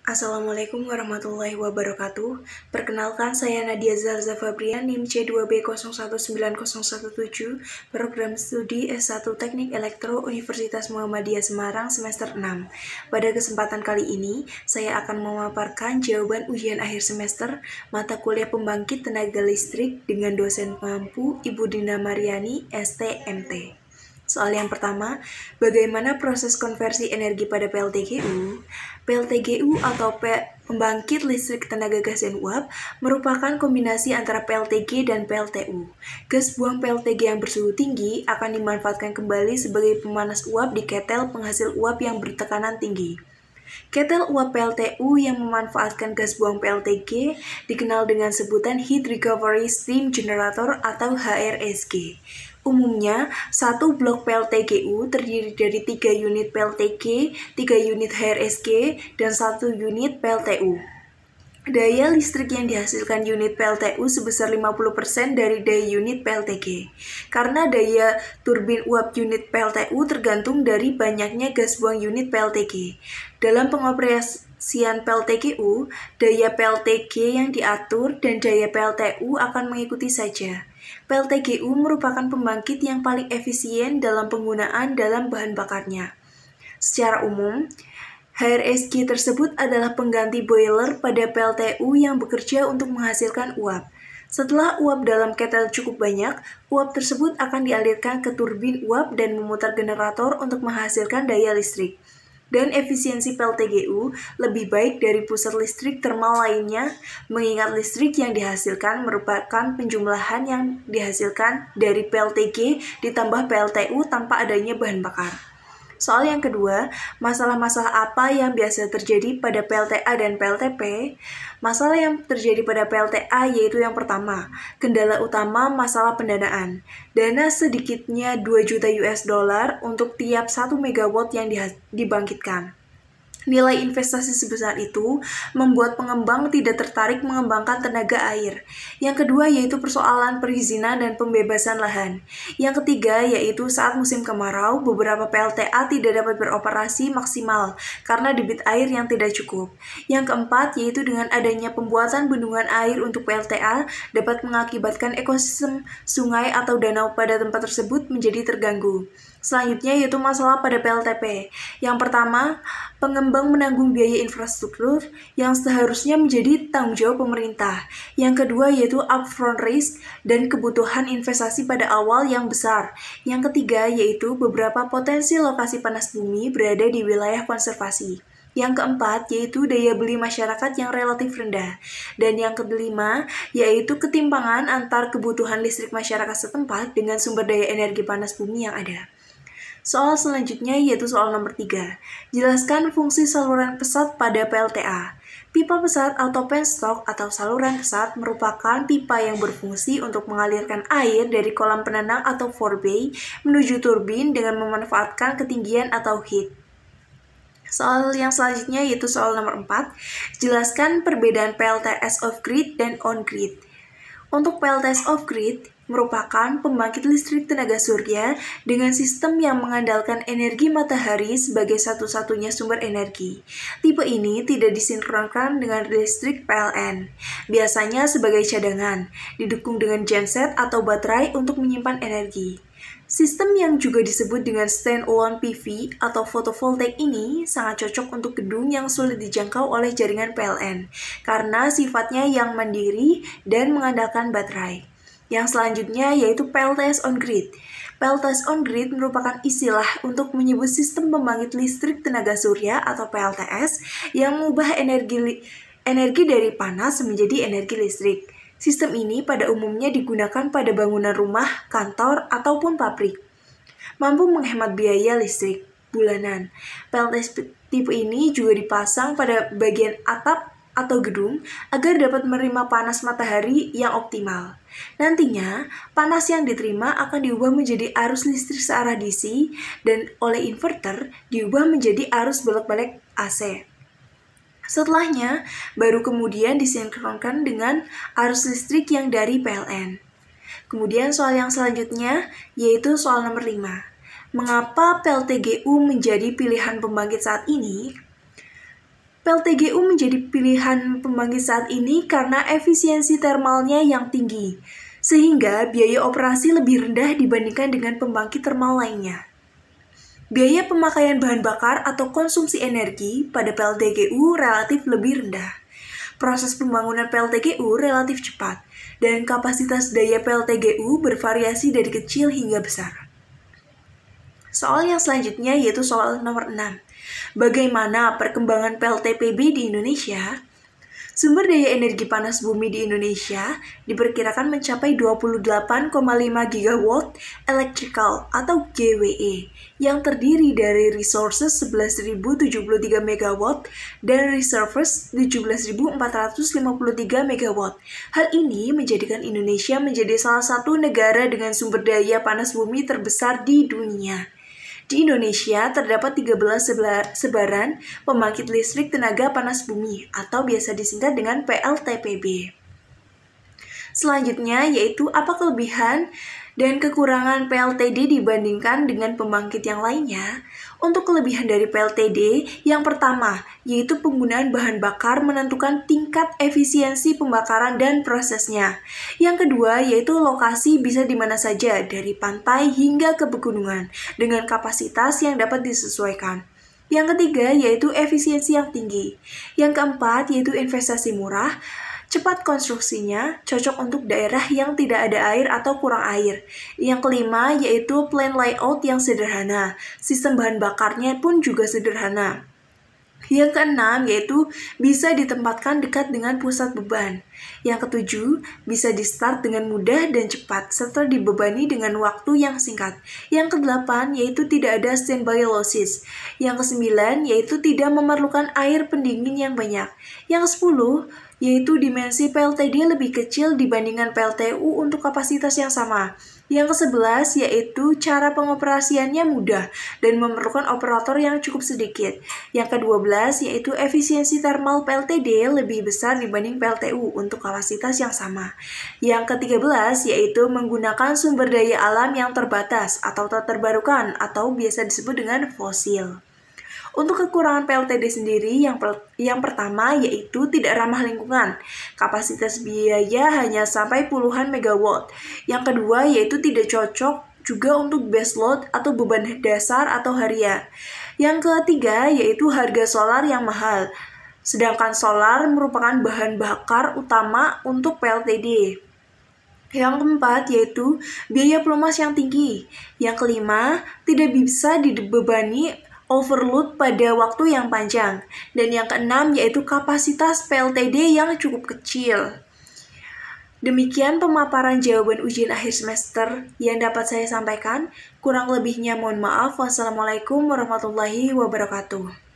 Assalamualaikum warahmatullahi wabarakatuh. Perkenalkan, saya Nadia Zalza Fabrian, NIM C2B019017, Program Studi S1 Teknik Elektro Universitas Muhammadiyah Semarang semester 6. Pada kesempatan kali ini, saya akan memaparkan jawaban ujian akhir semester mata kuliah pembangkit tenaga listrik dengan dosen pengampu Ibu Dina Mariani, STMT. Soal yang pertama, bagaimana proses konversi energi pada PLTGU? PLTGU atau pembangkit listrik tenaga gas dan uap merupakan kombinasi antara PLTG dan PLTU. Gas buang PLTG yang bersuhu tinggi akan dimanfaatkan kembali sebagai pemanas uap di ketel penghasil uap yang bertekanan tinggi. Ketel uap PLTU yang memanfaatkan gas buang PLTG dikenal dengan sebutan Heat Recovery Steam Generator atau HRSG. Umumnya, satu blok PLTGU terdiri dari 3 unit PLTG, 3 unit HRSG, dan 1 unit PLTU. Daya listrik yang dihasilkan unit PLTU sebesar 50% dari daya unit PLTG. Karena daya turbin uap unit PLTU tergantung dari banyaknya gas buang unit PLTG. Dalam pengoperasian PLTGU, daya PLTG yang diatur dan daya PLTU akan mengikuti saja. PLTGU merupakan pembangkit yang paling efisien dalam penggunaan dalam bahan bakarnya. Secara umum, HRSG tersebut adalah pengganti boiler pada PLTU yang bekerja untuk menghasilkan uap. Setelah uap dalam ketel cukup banyak, uap tersebut akan dialirkan ke turbin uap dan memutar generator untuk menghasilkan daya listrik. Dan efisiensi PLTGU lebih baik dari pusat listrik termal lainnya, mengingat listrik yang dihasilkan merupakan penjumlahan yang dihasilkan dari PLTG ditambah PLTU tanpa adanya bahan bakar. Soal yang kedua, masalah-masalah apa yang biasa terjadi pada PLTA dan PLTP? Masalah yang terjadi pada PLTA yaitu yang pertama, kendala utama masalah pendanaan. Dana sedikitnya 2 juta US dollar untuk tiap 1 megawatt yang dibangkitkan. Nilai investasi sebesar itu membuat pengembang tidak tertarik mengembangkan tenaga air. Yang kedua yaitu persoalan perizinan dan pembebasan lahan. Yang ketiga yaitu saat musim kemarau, beberapa PLTA tidak dapat beroperasi maksimal karena debit air yang tidak cukup. Yang keempat yaitu dengan adanya pembuatan bendungan air untuk PLTA dapat mengakibatkan ekosistem sungai atau danau pada tempat tersebut menjadi terganggu. Selanjutnya yaitu masalah pada PLTP. Yang pertama, pengembang menanggung biaya infrastruktur yang seharusnya menjadi tanggung jawab pemerintah. Yang kedua yaitu upfront risk dan kebutuhan investasi pada awal yang besar. Yang ketiga yaitu beberapa potensi lokasi panas bumi berada di wilayah konservasi. Yang keempat yaitu daya beli masyarakat yang relatif rendah. Dan yang kelima yaitu ketimpangan antar kebutuhan listrik masyarakat setempat dengan sumber daya energi panas bumi yang ada. Soal selanjutnya yaitu soal nomor 3. Jelaskan fungsi saluran pesat pada PLTA. Pipa pesat atau penstock atau saluran pesat merupakan pipa yang berfungsi untuk mengalirkan air dari kolam penenang atau forebay menuju turbin dengan memanfaatkan ketinggian atau heat. Soal yang selanjutnya yaitu soal nomor 4. Jelaskan perbedaan PLTS off-grid dan on-grid. Untuk PLTS off-grid merupakan pembangkit listrik tenaga surya dengan sistem yang mengandalkan energi matahari sebagai satu-satunya sumber energi. Tipe ini tidak disinkronkan dengan listrik PLN, biasanya sebagai cadangan, didukung dengan genset atau baterai untuk menyimpan energi. Sistem yang juga disebut dengan stand-alone PV atau photovoltaik ini sangat cocok untuk gedung yang sulit dijangkau oleh jaringan PLN karena sifatnya yang mandiri dan mengandalkan baterai. Yang selanjutnya yaitu PLTS on-grid. PLTS on-grid merupakan istilah untuk menyebut sistem pembangkit listrik tenaga surya atau PLTS yang mengubah energi dari panas menjadi energi listrik. Sistem ini pada umumnya digunakan pada bangunan rumah, kantor, ataupun pabrik. Mampu menghemat biaya listrik bulanan. PLTS tipe ini juga dipasang pada bagian atap atau gedung agar dapat menerima panas matahari yang optimal. Nantinya, panas yang diterima akan diubah menjadi arus listrik searah DC dan oleh inverter diubah menjadi arus bolak-balik AC. Setelahnya, baru kemudian disinkronkan dengan arus listrik yang dari PLN. Kemudian soal yang selanjutnya yaitu soal nomor 5. Mengapa PLTGU menjadi pilihan pembangkit saat ini? PLTGU menjadi pilihan pembangkit saat ini karena efisiensi termalnya yang tinggi, sehingga biaya operasi lebih rendah dibandingkan dengan pembangkit termal lainnya. Biaya pemakaian bahan bakar atau konsumsi energi pada PLTGU relatif lebih rendah. Proses pembangunan PLTGU relatif cepat, dan kapasitas daya PLTGU bervariasi dari kecil hingga besar. Soal yang selanjutnya yaitu soal nomor 6. Bagaimana perkembangan PLTPB di Indonesia? Sumber daya energi panas bumi di Indonesia diperkirakan mencapai 28,5 gigawatt electrical atau GWE yang terdiri dari resources 11.073 megawatt dan reserves 17.453 megawatt. Hal ini menjadikan Indonesia menjadi salah satu negara dengan sumber daya panas bumi terbesar di dunia. Di Indonesia terdapat 13 sebaran pembangkit listrik tenaga panas bumi atau biasa disingkat dengan PLTPB. Selanjutnya yaitu apa kelebihan dan kekurangan PLTD dibandingkan dengan pembangkit yang lainnya. Untuk kelebihan dari PLTD, yang pertama yaitu penggunaan bahan bakar menentukan tingkat efisiensi pembakaran dan prosesnya. Yang kedua yaitu lokasi bisa di mana saja dari pantai hingga ke pegunungan dengan kapasitas yang dapat disesuaikan. Yang ketiga yaitu efisiensi yang tinggi. Yang keempat yaitu investasi murah. Cepat konstruksinya, cocok untuk daerah yang tidak ada air atau kurang air. Yang kelima yaitu plan layout yang sederhana. Sistem bahan bakarnya pun juga sederhana. Yang keenam yaitu bisa ditempatkan dekat dengan pusat beban. Yang ketujuh, bisa di-start dengan mudah dan cepat, serta dibebani dengan waktu yang singkat. Yang kedelapan yaitu tidak ada standby losses. Yang kesembilan yaitu tidak memerlukan air pendingin yang banyak. Yang kesepuluh, yaitu dimensi PLTD lebih kecil dibandingkan PLTU untuk kapasitas yang sama. Yang ke-11 yaitu cara pengoperasiannya mudah dan memerlukan operator yang cukup sedikit. Yang ke-12 yaitu efisiensi thermal PLTD lebih besar dibanding PLTU untuk kapasitas yang sama. Yang ke-13 yaitu menggunakan sumber daya alam yang terbatas atau tak terbarukan atau biasa disebut dengan fosil. Untuk kekurangan PLTD sendiri, yang pertama yaitu tidak ramah lingkungan. Kapasitas biaya hanya sampai puluhan megawatt. Yang kedua yaitu tidak cocok juga untuk base load atau beban dasar atau harian. Yang ketiga yaitu harga solar yang mahal. Sedangkan solar merupakan bahan bakar utama untuk PLTD. Yang keempat yaitu biaya pelumas yang tinggi. Yang kelima, tidak bisa dibebani overload pada waktu yang panjang. Dan yang keenam yaitu kapasitas PLTD yang cukup kecil. Demikian pemaparan jawaban ujian akhir semester yang dapat saya sampaikan. Kurang lebihnya mohon maaf. Wassalamualaikum warahmatullahi wabarakatuh.